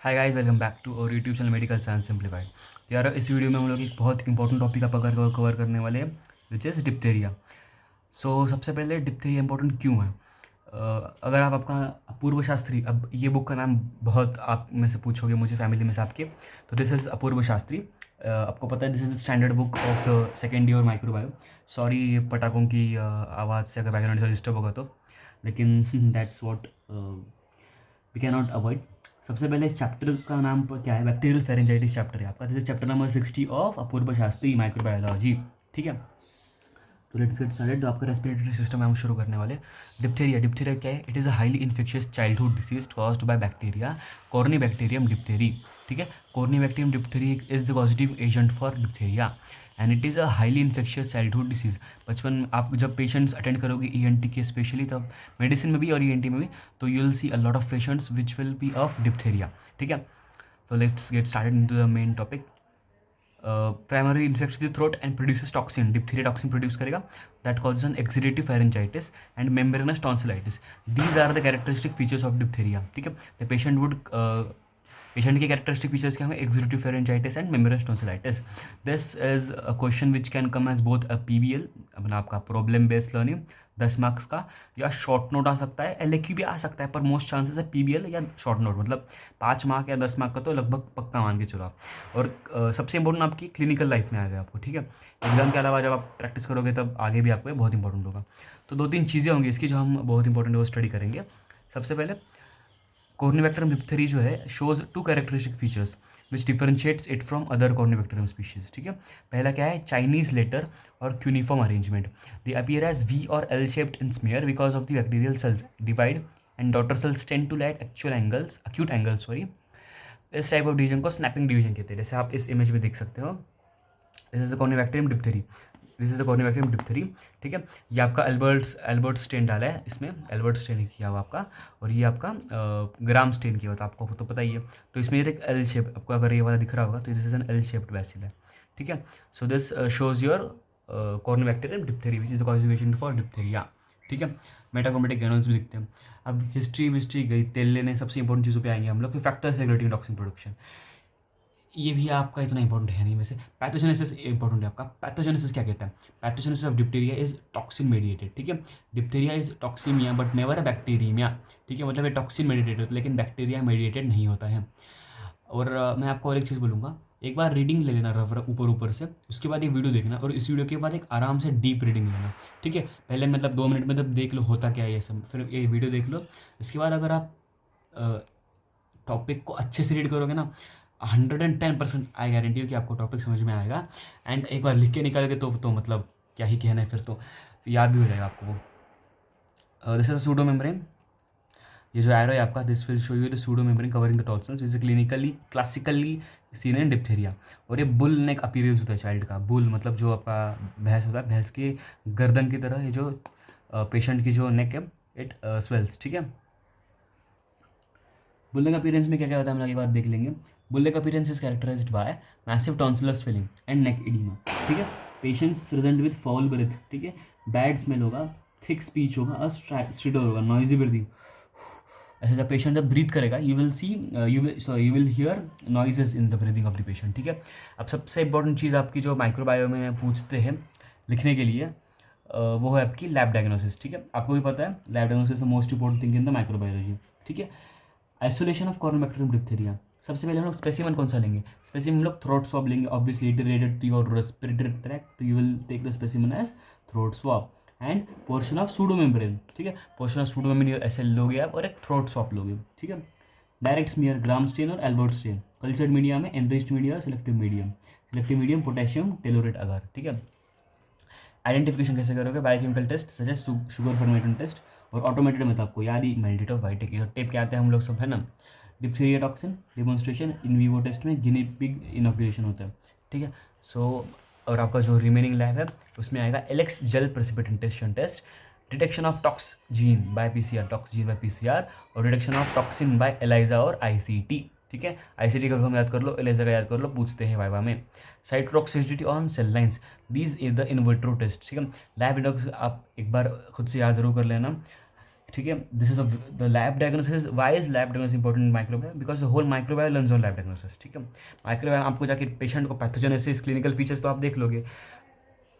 Hi guys, welcome back to our YouTube channel medical science simplified. तो यार इस video में हम लोग एक बहुत इंपॉर्टेंट टॉपिक का कवर करने वाले हैं, विच इज़ डिप्थेरिया। सो सबसे पहले डिप्थेरिया इंपॉर्टेंट क्यों है? अगर आप आपका अपूर्व शास्त्री, अब ये बुक का नाम बहुत आप में से पूछोगे मुझे फैमिली में से आपके, तो दिस इज़ अपूर्व शास्त्री। आपको पता है this is standard book of the second year microbio. Sorry पटाखों की आवाज़ से अगर बैकग्राउंड से डिस्टर्ब होगा तो, लेकिन that's what we can not avoid. सबसे पहले इस चैप्टर का नाम पर क्या है? बैक्टीरियल फेरेंजाइटिस चैप्टर है आपका। This is chapter number 60 of Apurva Shastri microbiology. ठीक है, तो लेट्स गेट स्टार्टेड। तो आपका रेस्पिरेटरी सिस्टम हम शुरू करने वाले। डिप्थेरिया, डिप्थेरिया क्या है? It is a highly infectious childhood disease caused by bacteria Corynebacterium diphtheriae. ठीक है, Corynebacterium diphtheriae is the positive agent for diphtheria and it is a highly infectious childhood disease. बचपन आप जब पेशेंट्स अटेंड करोगे ENT के specially, तब medicine में भी और ईएनटी में भी, तो you will see a lot of patients which will be of diphtheria. ठीक है, तो let's get started into the main topic. Primary infects the throat and produces toxin. Diphtheria toxin produce करेगा that causes an exudative pharyngitis and membranous tonsillitis. These are the characteristic features of diphtheria. ठीक है, the patient के characteristic features क्या होंगे? Exudative pharyngitis and membranous tonsillitis. This is a question which can come as both a PBL, अपना आपका problem based learning 10 marks का, या short note आ सकता है, एलएक्यू भी आ सकता है, पर मोस्ट चांसेस है पीबीएल या शॉर्ट नोट। मतलब 5 मार्क या 10 मार्क का तो लगभग पक्का मान के चलो आप। और सबसे इंपॉर्टेंट आपकी क्लिनिकल लाइफ में आएगा आपको। ठीक है, एग्जाम के अलावा जब आप प्रैक्टिस करोगे तब आगे भी आपको ये बहुत इंपॉर्टेंट होगा। तो 2-3 चीज़ें होंगी इसकी जो हम बहुत इंपॉर्टेंट है वो स्टडी करेंगे। सबसे पहले कॉर्निबैक्टीरियम डिप्थेरी जो है shows 2 characteristic features which differentiates it from other Corynebacterium species. ठीक है, पहला क्या है? चाइनीज लेटर और cuneiform arrangement. They appear as V और L shaped in smear because of the bacterial cells divide and daughter cells tend to lack actual angles, acute angles sorry. इस type of division को snapping division कहते हैं, जैसे आप इस image में देख सकते हो। This is the Corynebacterium diphtheriae, this is the Corynebacterium diphtheriae. ठीक है, ये आपका एल्बर्ट स्टेन डाला है इसमें, एल्बर्ट स्टेन किया हुआ आपका, और ये आपका ग्राम स्टेन किया हुआ था, आपको तो पता ही है। तो इसमें ये एक एल शेप, आपको अगर ये वाला दिख रहा होगा तो this is an L shaped bacillus है। ठीक है, so this shows your Corynebacterium diphtheriae which is the causative for diphtheria. ठीक है, मेटाकोमेटिक एनोन्स भी दिखते हैं। अब हिस्ट्री विस्ट्री गई, तेल लेने, सबसे इंपॉर्टेंट चीज़ों पे आएंगे हम लोग, फैक्टर्स रेगुलेटिंग टॉक्सिन प्रोडक्शन। ये भी आपका इतना इंपॉर्टेंट है नहीं वैसे। पैथोजेनेसिस इंपॉर्टेंट है आपका। पैथोजेनेसिस क्या कहता है? Pathogenesis of diphtheria is toxin mediated. ठीक है, diphtheria is toxaemia but never a bacteraemia. ठीक है, मतलब ये टॉक्सिन मेडिएटेड होता है लेकिन बैक्टीरिया मेडिएटेड नहीं होता है। और मैं आपको और एक चीज़ बोलूँगा, एक बार रीडिंग ले लेना रफ रफ ऊपर ऊपर से, उसके बाद एक वीडियो देखना, और इस वीडियो के बाद एक आराम से डीप रीडिंग लेना। ठीक है, पहले मतलब 2 मिनट में तब देख लो होता क्या है ये सब, फिर ये वीडियो देख लो। इसके बाद अगर आप टॉपिक को अच्छे से रीड करोगे ना, 110% आई गारंटी हूँ कि आपको टॉपिक समझ में आएगा। एंड एक बार लिख के निकालोगे तो मतलब क्या ही कहना है, फिर याद भी हो जाएगा आपको वो। This is pseudo membrane. ये जो एरो है आपका, this will show you the pseudo membrane covering the tonsils which is classically seen in diphtheria. और ये बुल नेक अपीयरेंस होता है चाइल्ड का। बुल मतलब जो आपका भैंस होता है, भैंस के गर्दन की तरह ये जो पेशेंट की जो नेक है, इट स्वेल्स। ठीक है, बुल्ले का अपीयरेंस में क्या क्या होता है हम लोग एक बार देख लेंगे। बुल्ले का appearance is characterized by massive tonsillar swelling and neck edema. ठीक है, patients present with foul breath. ठीक है, बैड स्मेल होगा, थिक स्पीच होगा, स्ट्रिडर होगा, नॉइजी ब्रीथिंग। ऐसे जब पेशेंट जब ब्रीथ करेगा you will C you will hear noises in the breathing of the patient. ठीक है, अब सबसे इंपॉर्टेंट चीज़ आपकी जो माइक्रोबायो में पूछते हैं लिखने के लिए, वो है आपकी लैब डायग्नोसिस। ठीक है, आपको भी पता है lab diagnosis most important thing in the microbiology. ठीक है, आइसोलेशन ऑफ कॉर्नबैक्टीरियम डिप्थीरिया। सबसे पहले हम लोग स्पेसिमन कौन सा लेंगे? स्पेसिमन हम लोग थ्रोट स्वैब लेंगे, obviously it related to your respiratory tract, तो you will take the specimen as throat swab and portion of pseudo membrane. ठीक है, पोर्शन ऑफ सूडो मेम्ब्रेन ऐसे लोगे आप, और एक थ्रोट स्वैब लोगे। ठीक है, डायरेक्ट स्मीयर, ग्राम स्टेन और एल्बर्ट स्टेन। कल्चर्ड मीडिया में एनरिच्ड मीडिया और selective medium potassium tellurite agar. ठीक है, आइडेंटिफिकेशन कैसे करोगे? Biochemical test such as sugar formation test, और ऑटोमेटेड में तो आपको याद ही मेल्टेड ऑफ वाइट टेप के आते हैं हम लोग सब, है ना। Diphtheria toxin demonstration in vivo test में गिनी पिग इनोकुलेशन होता है। ठीक है, सो और आपका जो रिमेनिंग लैब है उसमें आएगा Elek's gel precipitation test, detection of tox gene by PCR, tox gene by PCR, और detection of toxin by ELISA और आईसीटी। ठीक है, आईसीटी का हम याद कर लो, एलाइजा का याद कर लो, पूछते हैं वाइवा में। Cytotoxicity on cell lines, these is the in vitro test. ठीक है, लैब इंडॉक्स आप एक बार खुद से याद जरूर कर लेना। ठीक है, this is the lab diagnosis. Why is lab diagnosis important in microbio? Because the whole microbio learns on lab diagnosis. ठीक है, माइक्रोबायो आपको जाके पेशेंट को पैथोजेनेसिस, क्लिनिकल फीचर्स तो आप देख लोगे,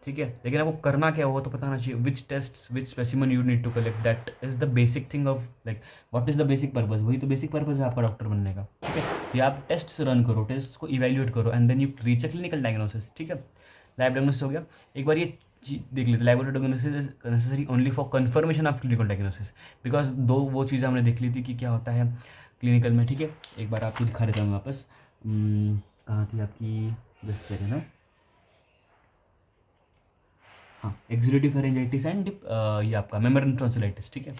ठीक है, लेकिन आपको करना क्या है वो तो पता होना चाहिए. Which test, which specimen you need to collect, that is the basic thing of like what is the basic purpose. वही तो बेसिक पर्पज है आपका डॉक्टर बनने का. ठीक है, तो ये आप टेस्ट रन करो, टेस्ट को इवेल्युएट करो and then you reach a clinical diagnosis. ठीक है, लैब डायग्नोसिस हो गया. एक बार ये चीज देख लेते. Laboratory diagnosis is necessary only for confirmation of clinical diagnosis. Because दो वो चीज़ें हमने देख ली थी कि क्या होता है क्लिनिकल में. ठीक है, एक बार आपको दिखा देता हूँ वापस. कहाँ थी आपकी, जस्ट सेकंड ना. हाँ, एक्सुडेटिव फेरेंजाइटिस एंड ये आपका मेमोरेंट टॉन्सिलाइटिस. ठीक है,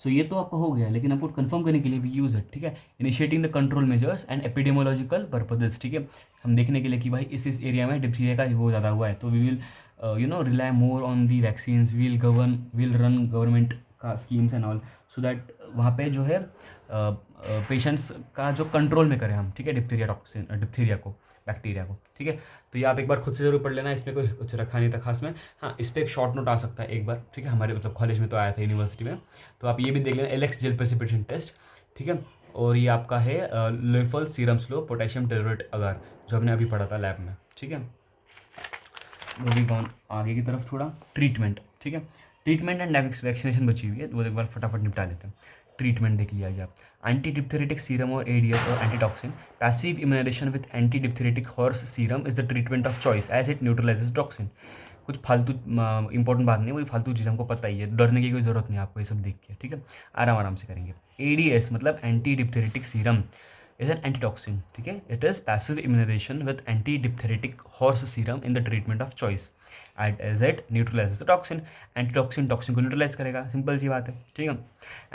सो ये तो आपका हो गया, लेकिन आपको कंफर्म करने के लिए भी यूज़ है. ठीक है, initiating the control measures and epidemiological purposes. ठीक है, हम देखने के लिए कि भाई इस एरिया में डिप्थीरिया का वो ज़्यादा हुआ है, तो we will rely more on the vaccines, will run government का schemes and all, so that वहाँ पे जो है पेशेंट्स का जो कंट्रोल में करें हम. ठीक है, डिप्थीरिया टॉक्सिन, डिप्थीरिया को, बैक्टीरिया को. ठीक है, तो ये आप एक बार खुद से ज़रूर पढ़ लेना, इसमें कोई कुछ रखा नहीं था खास में. हाँ, इस पर एक शॉर्ट नोट आ सकता है एक बार. ठीक है, हमारे मतलब कॉलेज में तो आया था, यूनिवर्सिटी में, तो आप ये भी देख लेना. Elek's gel precipitation test. ठीक है, और ये आपका है Loeffler serum slow potassium tellurite agar, जो हमने अभी पढ़ा था लैब में. ठीक है, मूवी कौन आगे की तरफ थोड़ा. ट्रीटमेंट. ठीक है, ट्रीटमेंट एंड वैक्सीनेशन बची हुई है, वो एक बार फटाफट निपटा लेते हैं. ट्रीटमेंट देख लिया गया. एंटी डिप्थेरेटिक सीरम और एडीएस और antitoxin. Passive immunization with anti diphtheritic horse serum is the treatment of choice as it neutralizes toxin. कुछ फालतू इंपॉर्टेंट बात नहीं, वही फालतू चीज़ हमको पता ही है, डरने की कोई ज़रूरत नहीं आपको ये सब देख के. ठीक है, आराम आराम से करेंगे. एडीएस मतलब anti diphtheritic serum is an antitoxin. ठीक है, it is passive immunization with anti-diphtheritic horse serum in the treatment of choice as it neutralizes the toxin. Antitoxin toxin को न्यूट्रलाइज करेगा, सिंपल सी बात है. ठीक है,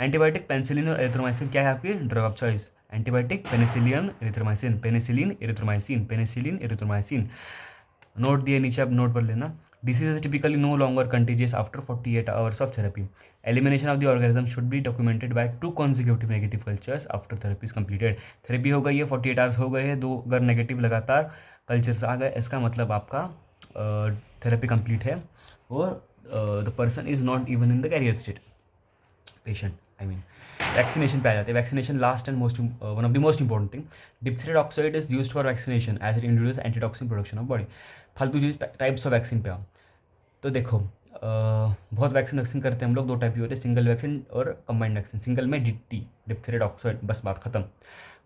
एंटीबायोटिक पेनिसिलिन और एरिथ्रोमाइसिन क्या है आपकी drug of choice. Antibiotic penicillin erythromycin, penicillin erythromycin, penicillin erythromycin. Note दिए नीचे, आप नोट कर लेना. Disease is typically no longer contagious after 48 hours of therapy. Elimination of the organism should be documented by 2 consecutive negative cultures after therapy is completed. Therapy हो गई है, 48 hours हो गए हैं, 2 अगर नेगेटिव लगातार कल्चर्स आ गए, इसका मतलब आपका थेरेपी कंप्लीट है और the person is not even in the carrier state. Patient I mean. Vaccination पे आ जाते हैं. Vaccination last and most one of the most important thing. Diphtheria toxoid is used for vaccination as it introduce antitoxin production of body. फालतू चीज types of vaccine पे आओ तो देखो, बहुत वैक्सीन करते हैं हम लोग. 2 टाइप की होते हैं, सिंगल वैक्सीन और कंबाइंड वैक्सीन. सिंगल में डीटी, डिप्थेरिया टॉक्साइड, बस बात खत्म.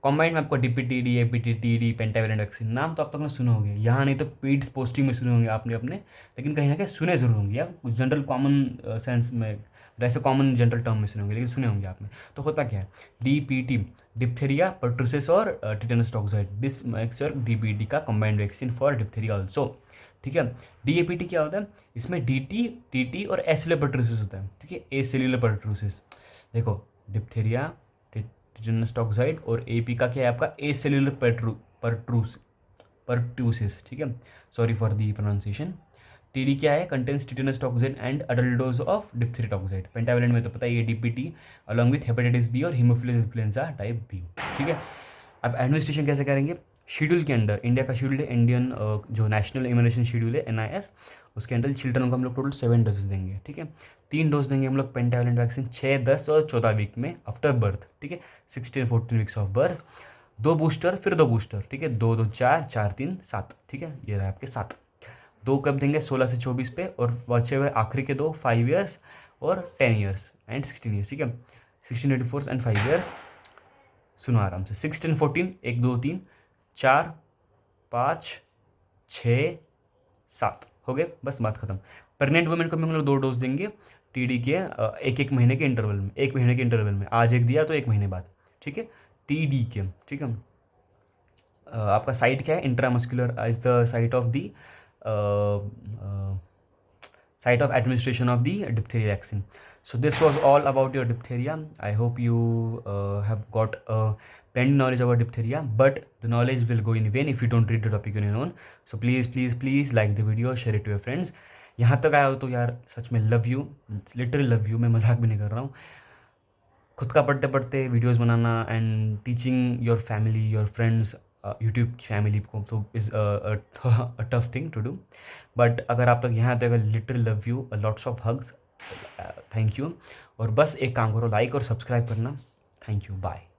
कॉम्बाइंड में आपको डीपीटी, डीएपीटी, टीडी, पेंटावेलेंट वैक्सीन. नाम तो आप तक सुने होंगे यहाँ, नहीं तो पीड्स पोस्टिंग में सुने होंगे आपने अपने, लेकिन कहीं ना कहीं सुने जरूर होंगे या जनरल कॉमन सेंस में, वैसे कॉमन जनरल टर्म में सुने होंगे, लेकिन सुने होंगे आपने. तो होता क्या है, डीपीटी डिप्थेरिया पर्टूसिस और tetanus toxoid, this makes your DPT का combined vaccine for diphtheria also. ठीक है, डीएपीटी क्या होता है, इसमें डीटी, टीटी और एसिलुलर पर्टूसिस होता है. ठीक है, एसिलुलर पर्टूसिस. देखो, डिप्थेरिया, टिटेनस टॉक्साइड और एपी का क्या है आपका एसिलुलर पर्टूसिस. ठीक है, sorry for the pronunciation. TD क्या है, contains tetanus toxoid and adult dose of diphtheria toxoid. Pentavalent में तो पता है ये DPT along with hepatitis B और हीमोफिलस इन्फ्लुएंजा टाइप बी. ठीक है, अब एडमिनिस्ट्रेशन कैसे करेंगे. शेड्यूल के अंडर, इंडिया का शेड्यूल है, इंडियन जो नेशनल इम्यूनेशन शेड्यूल है NIS, उसके अंडर चिल्ड्रन को हम लोग टोटल 7 डोजेस देंगे. ठीक है, 3 डोज देंगे हम लोग पेंटावेलेंट वैक्सीन 6, 10 और 14 वीक में आफ्टर बर्थ. ठीक है, 16, 14 वीक्स ऑफ बर्थ. 2 बूस्टर, फिर 2 बूस्टर. ठीक है, 2, 2, 4, 4, 3, 7. ठीक है, ये रहा आपके 7. 2 कब देंगे, 16 से 24 पे, और बचे हुए आखिरी के 2 5 ईयर्स और 10 ईयर्स एंड 16 ईयर्स. ठीक है, 16, 24 एंड 5 ईयर्स. सुनो आराम से. 16, 14, 1, 2, 3, 4, 5, 6, 7 हो गए, बस बात खत्म. प्रेग्नेंट वुमेन को भी हम लोग 2 डोज देंगे टीडी के 1-1 महीने के इंटरवल में. 1 महीने के इंटरवल में, आज एक दिया तो 1 महीने बाद. ठीक है, टीडी के. ठीक है, आपका साइट क्या है, intramuscular is the site of the site of administration of the diphtheria vaccine. So this was all about your diphtheria. I hope you have got plenty knowledge about diphtheria, but the knowledge will go in vain if you don't read the topic on your own. So please like the video, share it to your friends. यहाँ तक आया हो तो यार सच में love you, literally love you, मैं मजाक भी नहीं कर रहा हूँ. खुद का पढ़ते पढ़ते वीडियोस बनाना and teaching your family, your friends, YouTube की फैमिली को तो is a tough thing to do. But अगर आप तक यहाँ तो literally love you, lots of hugs, thank you. और बस एक काम करो, लाइक और सब्सक्राइब करना। Thank you, bye.